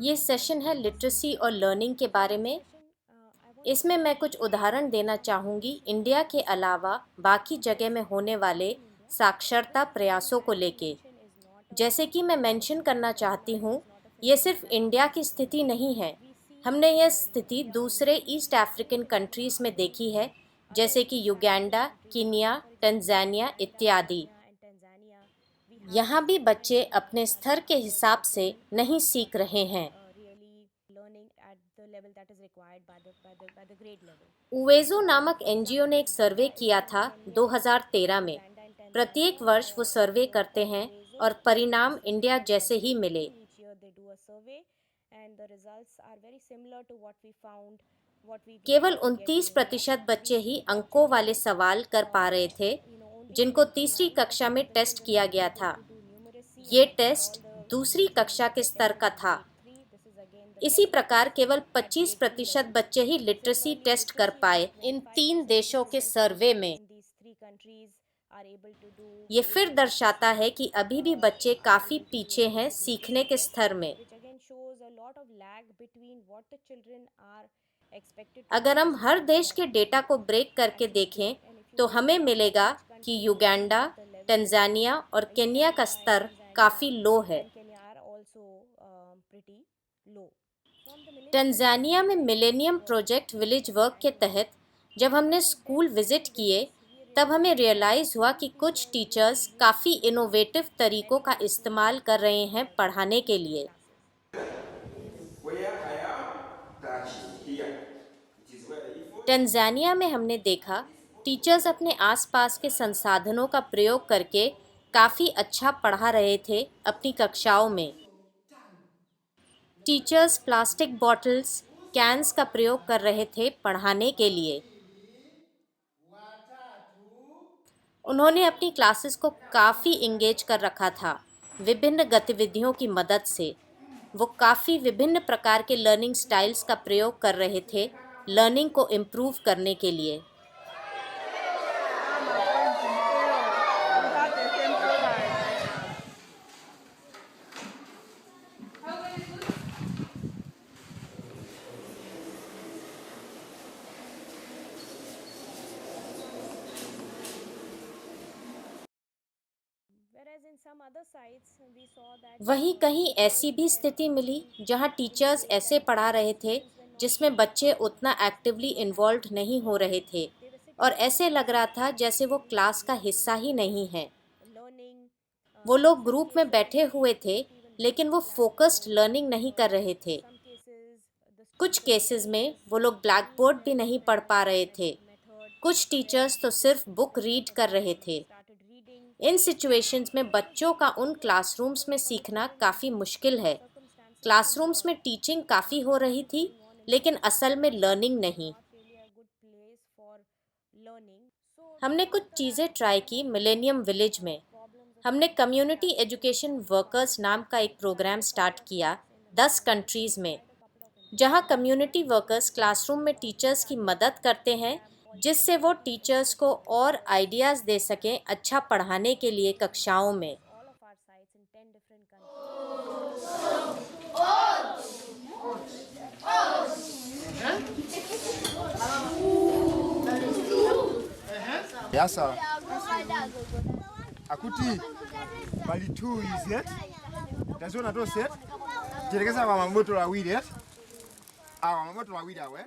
ये सेशन है लिटरेसी और लर्निंग के बारे में। इसमें मैं कुछ उदाहरण देना चाहूँगी इंडिया के अलावा बाकी जगह में होने वाले साक्षरता प्रयासों को लेके। जैसे कि मैं मेंशन करना चाहती हूँ, ये सिर्फ इंडिया की स्थिति नहीं है। हमने यह स्थिति दूसरे ईस्ट अफ्रीकन कंट्रीज़ में देखी है, जैसे कि युगांडा, कीनिया, तंजानिया इत्यादि। यहाँ भी बच्चे अपने स्तर के हिसाब से नहीं सीख रहे हैं। उवेज़ो नामक एनजीओ ने एक सर्वे किया था 2013 में। प्रत्येक वर्ष वो सर्वे करते हैं और परिणाम इंडिया जैसे ही मिले। केवल 29% बच्चे ही अंकों वाले सवाल कर पा रहे थे, जिनको तीसरी कक्षा में टेस्ट किया गया था। ये टेस्ट दूसरी कक्षा के स्तर का था। इसी प्रकार केवल 25% बच्चे ही लिटरेसी टेस्ट कर पाए इन 3 देशों के सर्वे में। ये फिर दर्शाता है कि अभी भी बच्चे काफ़ी पीछे हैं सीखने के स्तर में। अगर हम हर देश के डेटा को ब्रेक करके देखें तो हमें मिलेगा कि युगांडा, तंजानिया और केन्या का स्तर काफ़ी लो है। तंजानिया में मिलेनियम प्रोजेक्ट विलेज वर्क के तहत जब हमने स्कूल विजिट किए, तब हमें रियलाइज़ हुआ कि कुछ टीचर्स काफ़ी इनोवेटिव तरीक़ों का इस्तेमाल कर रहे हैं पढ़ाने के लिए। तंजानिया में हमने देखा टीचर्स अपने आसपास के संसाधनों का प्रयोग करके काफ़ी अच्छा पढ़ा रहे थे अपनी कक्षाओं में। टीचर्स प्लास्टिक बॉटल्स, कैन्स का प्रयोग कर रहे थे पढ़ाने के लिए। उन्होंने अपनी क्लासेस को काफ़ी इंगेज कर रखा था विभिन्न गतिविधियों की मदद से। वो काफ़ी विभिन्न प्रकार के लर्निंग स्टाइल्स का प्रयोग कर रहे थे लर्निंग को इम्प्रूव करने के लिए। वहीं कहीं ऐसी भी स्थिति मिली जहां टीचर्स ऐसे पढ़ा रहे थे जिसमें बच्चे उतना एक्टिवली इन्वॉल्व नहीं हो रहे थे और ऐसे लग रहा था जैसे वो क्लास का हिस्सा ही नहीं है। वो लोग ग्रुप में बैठे हुए थे, लेकिन वो फोकस्ड लर्निंग नहीं कर रहे थे। कुछ केसेस में वो लोग ब्लैक बोर्ड भी नहीं पढ़ पा रहे थे। कुछ टीचर्स तो सिर्फ बुक रीड कर रहे थे। इन सिचुएशंस में बच्चों का उन क्लासरूम्स में सीखना काफ़ी मुश्किल है। क्लासरूम्स में टीचिंग काफ़ी हो रही थी, लेकिन असल में लर्निंग नहीं। हमने कुछ चीज़ें ट्राई की मिलेनियम विलेज में। हमने कम्युनिटी एजुकेशन वर्कर्स नाम का एक प्रोग्राम स्टार्ट किया 10 कंट्रीज़ में, जहां कम्युनिटी वर्कर्स क्लासरूम में टीचर्स की मदद करते हैं, जिससे वो टीचर्स को और आइडियाज़ दे सकें अच्छा पढ़ाने के लिए कक्षाओं में। Yasa. Akuti. Bali 2 is it? Tazona to set. Jirekeza mama moto la wili it. Mama moto la wili awe.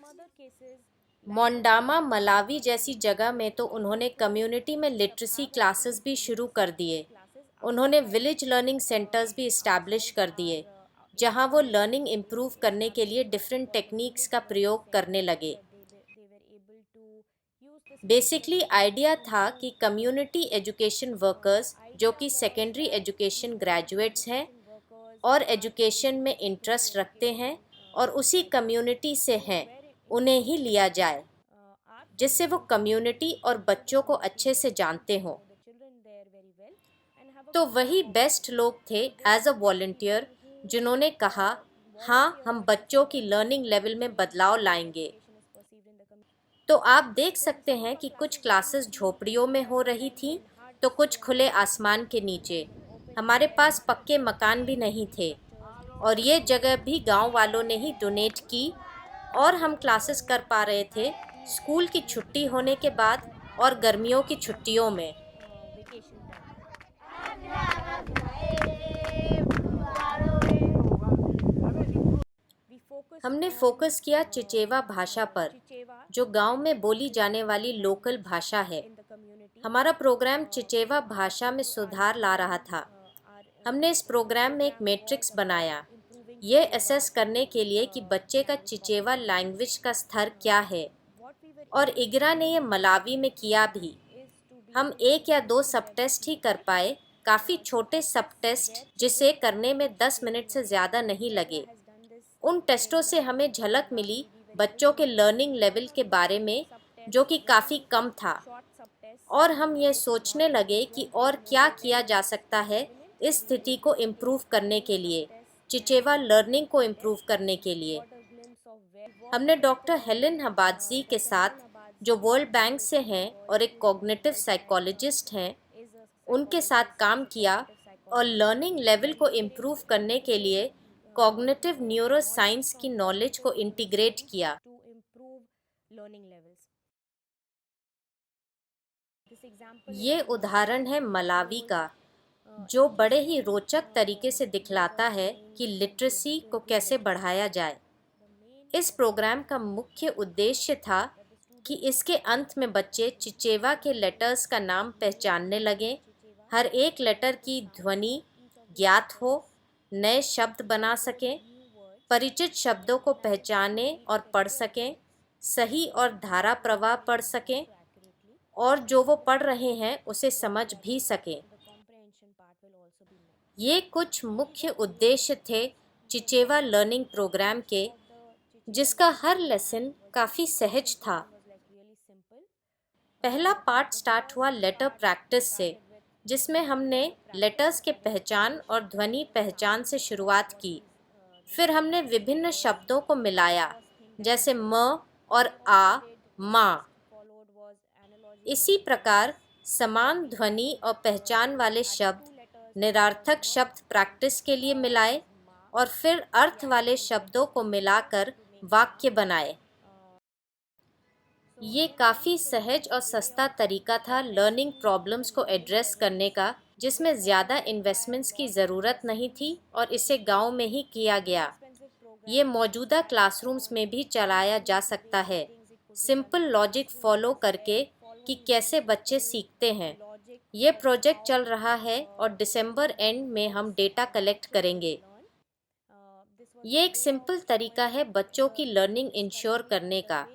मोंडामा, मलावी जैसी जगह में तो उन्होंने कम्युनिटी में लिटरेसी क्लासेस भी शुरू कर दिए। उन्होंने विलेज लर्निंग सेंटर्स भी इस्टेब्लिश कर दिए, जहां वो लर्निंग इम्प्रूव करने के लिए डिफरेंट टेक्निक्स का प्रयोग करने लगे। बेसिकली आइडिया था कि कम्युनिटी एजुकेशन वर्कर्स जो कि सेकेंडरी एजुकेशन ग्रेजुएट्स हैं और एजुकेशन में इंटरेस्ट रखते हैं और उसी कम्युनिटी से हैं, उन्हें ही लिया जाए, जिससे वो कम्युनिटी और बच्चों को अच्छे से जानते हों। तो वही बेस्ट लोग थे एज अ वॉलंटियर जिन्होंने कहा, हाँ हम बच्चों की लर्निंग लेवल में बदलाव लाएंगे। तो आप देख सकते हैं कि कुछ क्लासेस झोपड़ियों में हो रही थी, तो कुछ खुले आसमान के नीचे। हमारे पास पक्के मकान भी नहीं थे। और ये जगह भी गांव वालों ने ही डोनेट की और हम क्लासेस कर पा रहे थे स्कूल की छुट्टी होने के बाद और गर्मियों की छुट्टियों में। हमने फोकस किया चिचेवा भाषा पर, जो गांव में बोली जाने वाली लोकल भाषा है। हमारा प्रोग्राम चिचेवा भाषा में सुधार ला रहा था। हमने इस प्रोग्राम में एक मैट्रिक्स बनाया, ये असेस करने के लिए कि बच्चे का चिचेवा लैंग्वेज का स्तर क्या है, और इगरा ने ये मलावी में किया भी। हम 1 या 2 सब टेस्ट ही कर पाए, काफ़ी छोटे सब टेस्ट जिसे करने में 10 मिनट से ज़्यादा नहीं लगे। उन टेस्टों से हमें झलक मिली बच्चों के लर्निंग लेवल के बारे में, जो कि काफ़ी कम था, और हम ये सोचने लगे कि और क्या किया जा सकता है इस स्थिति को इम्प्रूव करने के लिए, चिचेवा लर्निंग को इम्प्रूव करने के लिए। हमने डॉक्टर हेलेन हबादजी के साथ, जो वर्ल्ड बैंक से हैं और एक कॉग्निटिव साइकोलॉजिस्ट हैं, उनके साथ काम किया और लर्निंग लेवल को इम्प्रूव करने के लिए कॉग्निटिव न्यूरोसाइंस की नॉलेज को इंटीग्रेट किया। ये उदाहरण है मलावी का, जो बड़े ही रोचक तरीके से दिखलाता है कि लिटरेसी को कैसे बढ़ाया जाए। इस प्रोग्राम का मुख्य उद्देश्य था कि इसके अंत में बच्चे चिचेवा के लेटर्स का नाम पहचानने लगें, हर एक लेटर की ध्वनि ज्ञात हो, नए शब्द बना सकें, परिचित शब्दों को पहचानें और पढ़ सकें, सही और धारा प्रवाह पढ़ सकें, और जो वो पढ़ रहे हैं उसे समझ भी सकें। ये कुछ मुख्य उद्देश्य थे चिचेवा लर्निंग प्रोग्राम के, जिसका हर लेसन काफ़ी सहज था। पहला पार्ट स्टार्ट हुआ लेटर प्रैक्टिस से, जिसमें हमने लेटर्स के पहचान और ध्वनि पहचान से शुरुआत की। फिर हमने विभिन्न शब्दों को मिलाया, जैसे म और आ, माँ। इसी प्रकार समान ध्वनि और पहचान वाले शब्द निरार्थक शब्द प्रैक्टिस के लिए मिलाए और फिर अर्थ वाले शब्दों को मिलाकर वाक्य बनाए। ये काफ़ी सहज और सस्ता तरीका था लर्निंग प्रॉब्लम्स को एड्रेस करने का, जिसमें ज़्यादा इन्वेस्टमेंट्स की ज़रूरत नहीं थी और इसे गांव में ही किया गया। ये मौजूदा क्लासरूम्स में भी चलाया जा सकता है, सिंपल लॉजिक फॉलो करके कि कैसे बच्चे सीखते हैं। ये प्रोजेक्ट चल रहा है और दिसंबर एंड में हम डेटा कलेक्ट करेंगे। ये एक सिंपल तरीका है बच्चों की लर्निंग इंश्योर करने का।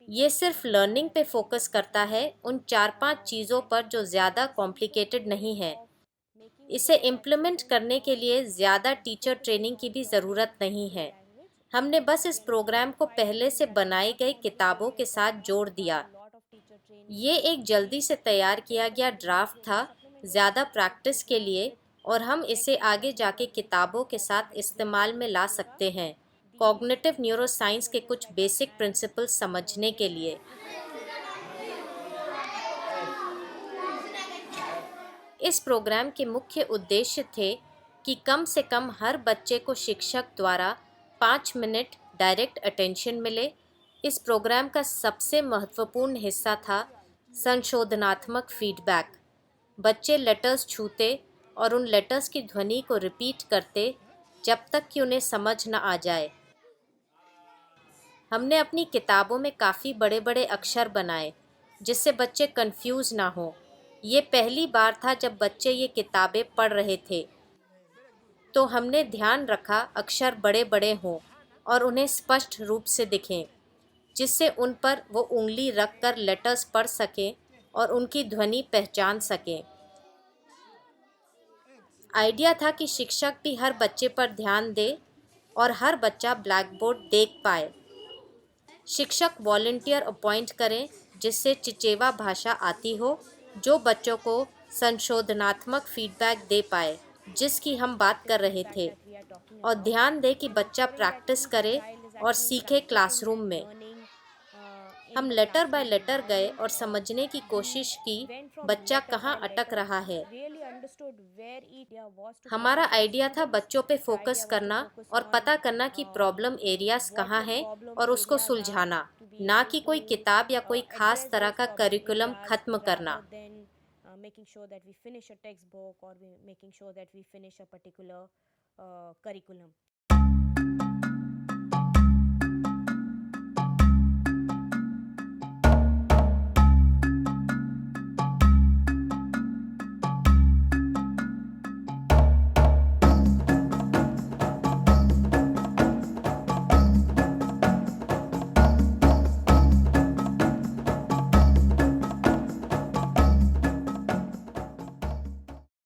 ये सिर्फ लर्निंग पे फोकस करता है, उन 4-5 चीज़ों पर जो ज़्यादा कॉम्प्लिकेटेड नहीं है। इसे इम्प्लीमेंट करने के लिए ज़्यादा टीचर ट्रेनिंग की भी ज़रूरत नहीं है। हमने बस इस प्रोग्राम को पहले से बनाई गई किताबों के साथ जोड़ दिया। ये एक जल्दी से तैयार किया गया ड्राफ्ट था ज़्यादा प्रैक्टिस के लिए, और हम इसे आगे जाके किताबों के साथ इस्तेमाल में ला सकते हैं कॉग्निटिव न्यूरोसाइंस के कुछ बेसिक प्रिंसिपल्स समझने के लिए। इस प्रोग्राम के मुख्य उद्देश्य थे कि कम से कम हर बच्चे को शिक्षक द्वारा 5 मिनट डायरेक्ट अटेंशन मिले। इस प्रोग्राम का सबसे महत्वपूर्ण हिस्सा था संशोधनात्मक फीडबैक। बच्चे लेटर्स छूते और उन लेटर्स की ध्वनि को रिपीट करते जब तक कि उन्हें समझ न आ जाए। हमने अपनी किताबों में काफ़ी बड़े बड़े अक्षर बनाए जिससे बच्चे कंफ्यूज ना हो। ये पहली बार था जब बच्चे ये किताबें पढ़ रहे थे, तो हमने ध्यान रखा अक्षर बड़े बड़े हों और उन्हें स्पष्ट रूप से दिखें, जिससे उन पर वो उंगली रख कर लेटर्स पढ़ सकें और उनकी ध्वनि पहचान सकें। आइडिया था कि शिक्षक भी हर बच्चे पर ध्यान दे और हर बच्चा ब्लैक बोर्ड देख पाए। शिक्षक वॉलंटियर अपॉइंट करें जिससे चिचेवा भाषा आती हो, जो बच्चों को संशोधनात्मक फीडबैक दे पाए जिसकी हम बात कर रहे थे, और ध्यान दें कि बच्चा प्रैक्टिस करे और सीखे क्लासरूम में। हम लेटर बाय लेटर गए और समझने की कोशिश की बच्चा कहाँ अटक रहा है। हमारा आइडिया था बच्चों पे फोकस करना और पता करना कि प्रॉब्लम एरियाज कहाँ हैं और उसको सुलझाना, ना कि कोई किताब या कोई खास तरह का करिकुलम खत्म करना। making sure that we finish a textbook or making sure that we finish a particular curriculum.